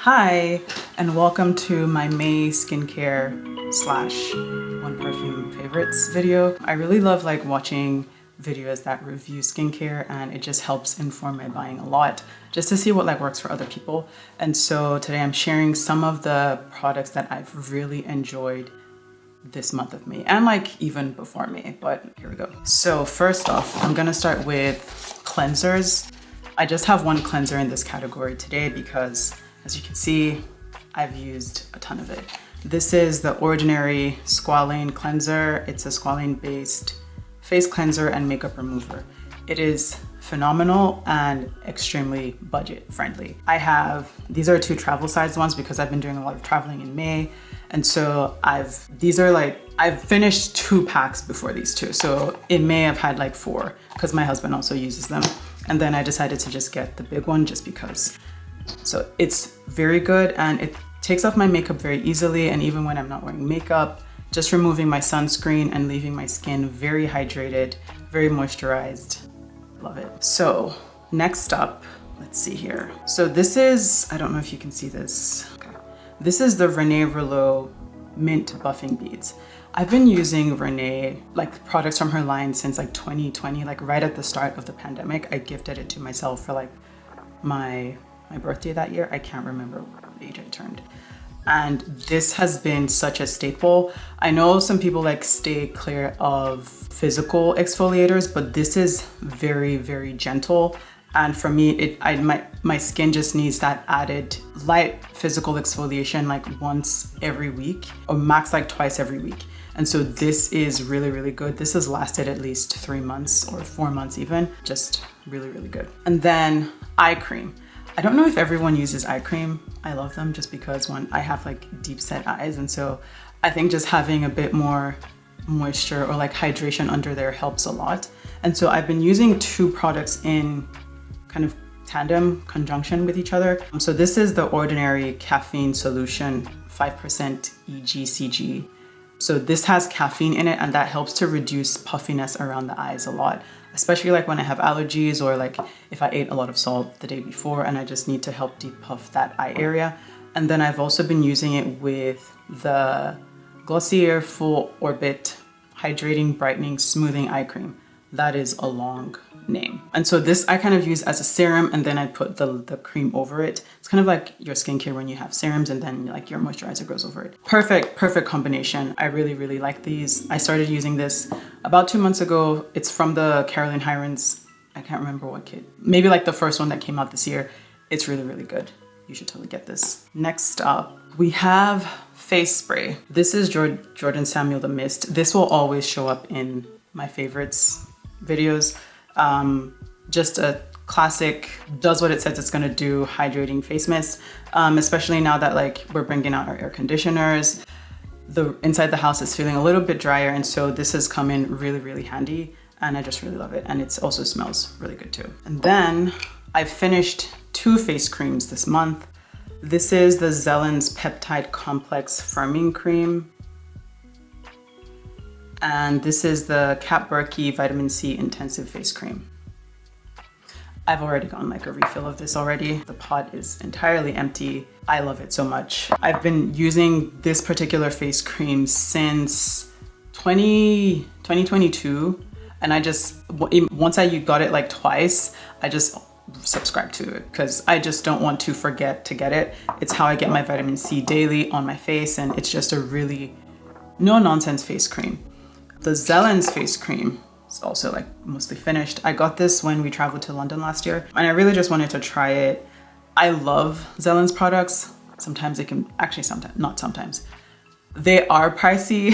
Hi, and welcome to my May skincare slash one perfume favorites video. I really love watching videos that review skincare, and it just helps inform my buying a lot just to see what works for other people. And so today I'm sharing some of the products that I've really enjoyed this month of May and even before May, but here we go. So first off, I'm gonna start with cleansers. I just have one cleanser in this category today because, as you can see, I've used a ton of it. This is the Ordinary Squalane Cleanser. It's a squalane-based face cleanser and makeup remover. It is phenomenal and extremely budget friendly. These are two travel size ones because I've been doing a lot of traveling in May. And so I've finished 2 packs before these two. So in May I've had 4 because my husband also uses them. And then I decided to just get the big one just because. So it's very good and it takes off my makeup very easily. And even when I'm not wearing makeup, just removing my sunscreen and leaving my skin very hydrated, very moisturized. Love it. So next up, let's see here. So this is, I don't know if you can see this. Okay. This is the Renee Rouleau Mint Buffing Beads. I've been using Renee, products from her line since 2020, right at the start of the pandemic. I gifted it to myself for my birthday that year. I can't remember what age I turned. And this has been such a staple. I know some people stay clear of physical exfoliators, but this is very, very gentle. And for me, my skin just needs that added light physical exfoliation once every week or max twice every week. And so this is really, really good. This has lasted at least 3 months or 4 months even. Just really, really good. And then eye cream. I don't know if everyone uses eye cream. I love them just because I have deep set eyes. And so I think just having a bit more moisture or hydration under there helps a lot. And so I've been using 2 products in kind of tandem conjunction with each other. So this is the Ordinary Caffeine Solution 5% EGCG. So this has caffeine in it and that helps to reduce puffiness around the eyes a lot, especially when I have allergies or if I ate a lot of salt the day before and I just need to help depuff that eye area. And then I've also been using it with the Glossier Full Orbit Hydrating Brightening Smoothing Eye Cream. That is a long name. And so this I kind of use as a serum and then I put the cream over it. It's kind of like your skincare when you have serums and then your moisturizer goes over it. Perfect combination. I really, really like these. I started using this about 2 months ago. It's from the Caroline Hirons, I can't remember what kit. Maybe the first one that came out this year. It's really, really good. You should totally get this. Next up, we have face spray. This is Jordan Samuel The Mist. This will always show up in my favorites videos. Just a classic, does what it says it's gonna do, hydrating face mist, especially now that we're bringing out our air conditioners. The inside the house is feeling a little bit drier, and so this has come in really, really handy, and I just really love it. And it also smells really good too. And then I've finished 2 face creams this month. This is the Zellen's Peptide Complex Firming Cream. And this is the Kat Burke Vitamin C Intensive Face Cream. I've already gotten a refill of this already. The pot is entirely empty. I love it so much. I've been using this particular face cream since 2022. And I just, once I got it twice, I just subscribe to it because I just don't want to forget to get it. It's how I get my vitamin C daily on my face, and it's just a really no-nonsense face cream. The Zellen's face cream is also mostly finished. I got this when we traveled to London last year and I really just wanted to try it. I love Zellen's products. Sometimes they can, not sometimes. They are pricey,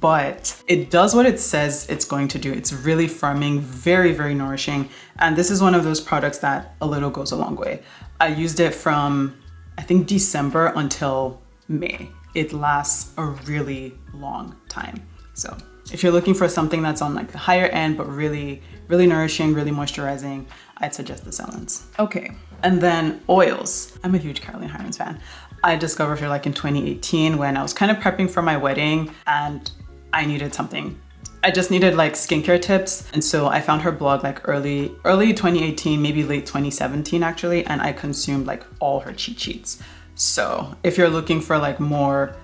but it does what it says it's going to do. It's really firming, very, very nourishing. And this is one of those products that a little goes a long way. I used it from, I think, December until May. It lasts a really long time. So if you're looking for something that's on the higher end, but really, really nourishing, really moisturizing, I'd suggest the Zellen's. Okay, and then oils. I'm a huge Caroline Hirons fan. I discovered her in 2018 when I was kind of prepping for my wedding and I needed something. I just needed skincare tips. And so I found her blog early 2018, maybe late 2017 actually, and I consumed all her cheat sheets. So if you're looking for like more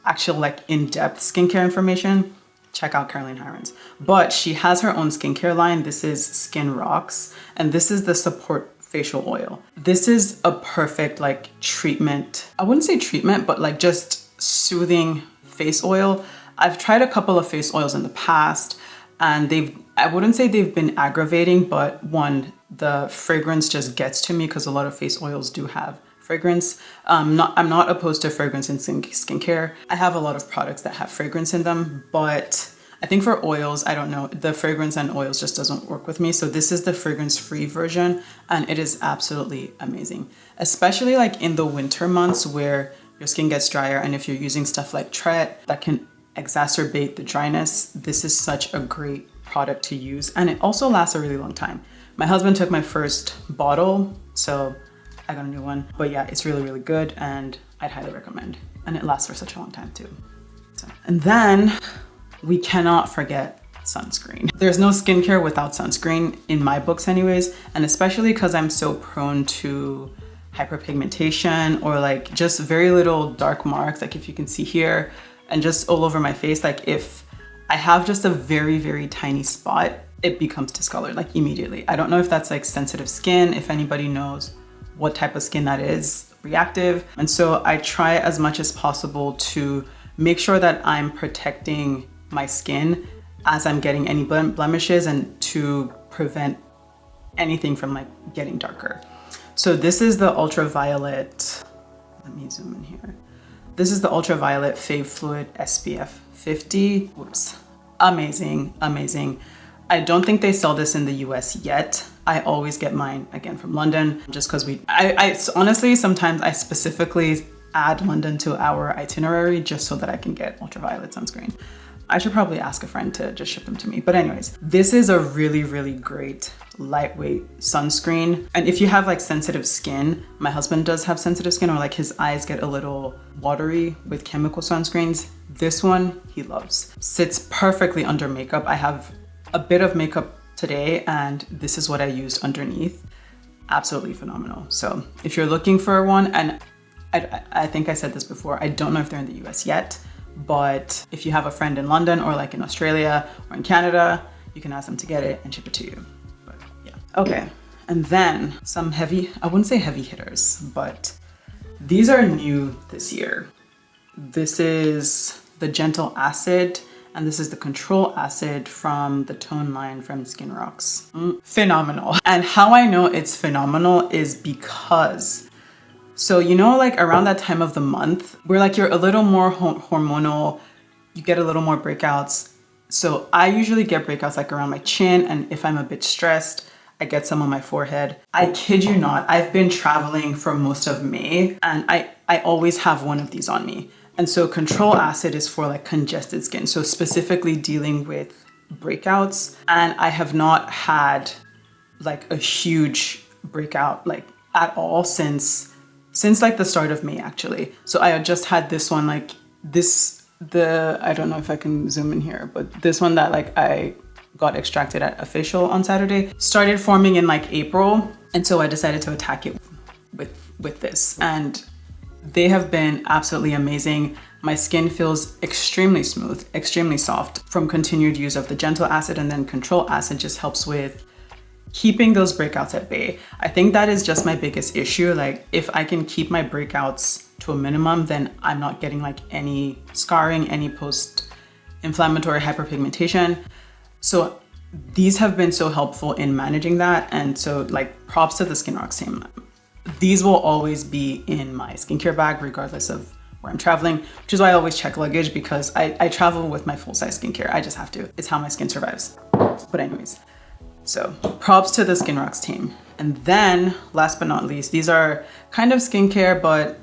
actual like in-depth skincare information, check out Caroline Hirons. But she has her own skincare line. This is Skin Rocks, and this is the Support Facial Oil. This is a perfect like treatment. I wouldn't say treatment, but like just soothing face oil. I've tried a couple of face oils in the past, and I wouldn't say they've been aggravating, but one, the fragrance just gets to me because a lot of face oils do have fragrance. I'm not opposed to fragrance in skincare. I have a lot of products that have fragrance in them, but I think for oils, I don't know, the fragrance and oils just doesn't work with me. So this is the fragrance-free version, and it is absolutely amazing, especially like in the winter months where your skin gets drier, and if you're using stuff like Tret that can exacerbate the dryness, this is such a great product to use, and it also lasts a really long time. My husband took my first bottle, so I got a new one. But yeah, it's really, really good, and I'd highly recommend. And it lasts for such a long time too. So, and then we cannot forget sunscreen. There's no skincare without sunscreen in my books anyways, and especially because I'm so prone to hyperpigmentation or like just very little dark marks, like if you can see here, and just all over my face. Like if I have just a very, very tiny spot, it becomes discolored like immediately. I don't know if that's like sensitive skin, if anybody knows what type of skin that is, reactive. And so I try as much as possible to make sure that I'm protecting my skin as I'm getting any blemishes and to prevent anything from like getting darker. So this is the ultraviolet, let me zoom in here. This is the ultraviolet Fave Fluid SPF 50. Whoops, amazing, amazing. I don't think they sell this in the US yet. I always get mine again from London just because I honestly, sometimes I specifically add London to our itinerary just so that I can get ultraviolet sunscreen. I should probably ask a friend to just ship them to me. But anyways, this is a really, really great lightweight sunscreen. And if you have like sensitive skin, my husband does have sensitive skin, or like his eyes get a little watery with chemical sunscreens, this one he loves. Sits perfectly under makeup. I have a bit of makeup today, and this is what I used underneath. Absolutely phenomenal. So if you're looking for one, and I think I said this before, I don't know if they're in the US yet, but if you have a friend in London or like in Australia or in Canada, you can ask them to get it and ship it to you. But yeah. Okay. And then some heavy, I wouldn't say heavy hitters, but these are new this year. This is the Gentle Acid, and this is the Control Acid from the Tone line from Skin Rocks. Phenomenal. And how I know it's phenomenal is because, so you know, like around that time of the month where like you're a little more hormonal, you get a little more breakouts. So I usually get breakouts like around my chin, and if I'm a bit stressed, I get some on my forehead. I kid you not, I've been traveling for most of May, and I always have one of these on me. And so Control Acid is for like congested skin, so specifically dealing with breakouts. And I have not had like a huge breakout like at all since like the start of May actually. So I just had this one, like this, I don't know if I can zoom in here, but this one that like I got extracted at a facial on Saturday started forming in like April. And so I decided to attack it with this, and they have been absolutely amazing. My skin feels extremely smooth, extremely soft from continued use of the Gentle Acid, and then Control Acid just helps with keeping those breakouts at bay. I think that is just my biggest issue. Like if I can keep my breakouts to a minimum, then I'm not getting like any scarring, any post-inflammatory hyperpigmentation. So these have been so helpful in managing that. And so like props to the Skin Rocks team. These will always be in my skincare bag regardless of where I'm traveling, which is why I always check luggage, because I travel with my full-size skincare. I just have to. It's how my skin survives. But anyways, so props to the Skin Rocks team. And then last but not least, these are kind of skincare, but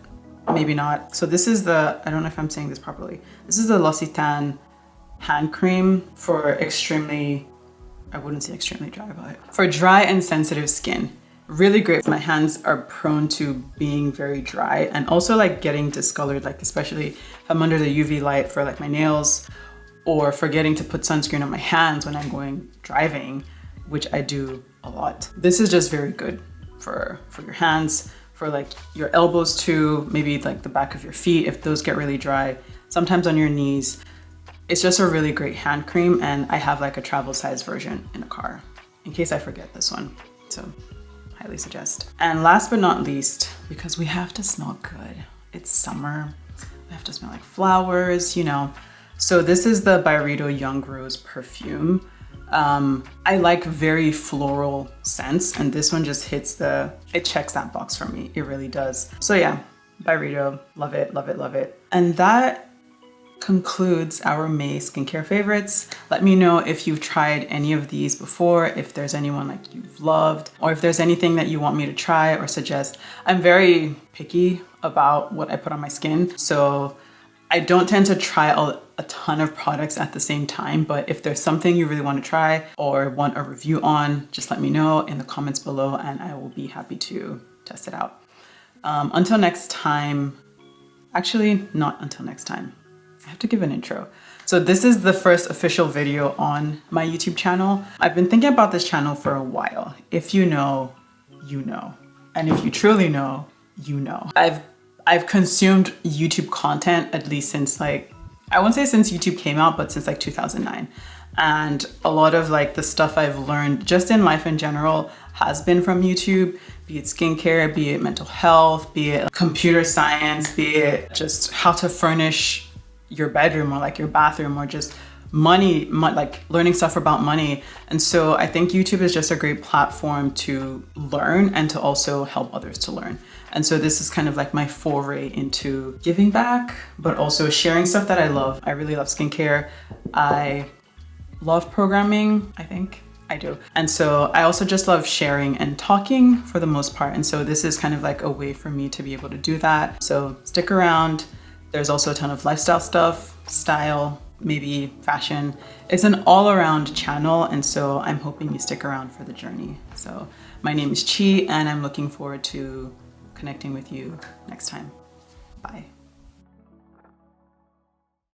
maybe not. So this is the, I don't know if I'm saying this properly. This is the L'Occitane hand cream for extremely, I wouldn't say extremely dry, but for dry and sensitive skin. Really great. My hands are prone to being very dry and also like getting discolored, like especially if I'm under the UV light for like my nails, or forgetting to put sunscreen on my hands when I'm going driving, which I do a lot. This is just very good for your hands, for like your elbows too, maybe like the back of your feet if those get really dry, sometimes on your knees. It's just a really great hand cream, and I have like a travel size version in a car in case I forget this one. So highly suggest. And last but not least, because we have to smell good, it's summer, we have to smell like flowers, you know. So this is the Byredo Young Rose perfume. I like very floral scents, and this one just hits it checks that box for me. It really does. So yeah, Byredo, love it, love it, love it. And that concludes our May skincare favorites. Let me know if you've tried any of these before, if there's anyone like you've loved, or if there's anything that you want me to try or suggest. I'm very picky about what I put on my skin, so I don't tend to try a ton of products at the same time, but if there's something you really want to try or want a review on, just let me know in the comments below and I will be happy to test it out. Until next time, actually not until next time, I have to give an intro. So this is the first official video on my YouTube channel. I've been thinking about this channel for a while. If you know, you know. And if you truly know, you know. I've consumed YouTube content at least since like, I won't say since YouTube came out, but since like 2009. And a lot of like the stuff I've learned just in life in general has been from YouTube, be it skincare, be it mental health, be it computer science, be it just how to furnish your bedroom or like your bathroom, or just money, like learning stuff about money. And so I think YouTube is just a great platform to learn and to also help others to learn. And so this is kind of like my foray into giving back, but also sharing stuff that I love. I really love skincare. I love programming, I think I do. And so I also just love sharing and talking for the most part. And so this is kind of like a way for me to be able to do that. So stick around. There's also a ton of lifestyle stuff, style, maybe fashion. It's an all-around channel, and so I'm hoping you stick around for the journey. So my name is Chi, and I'm looking forward to connecting with you next time. Bye.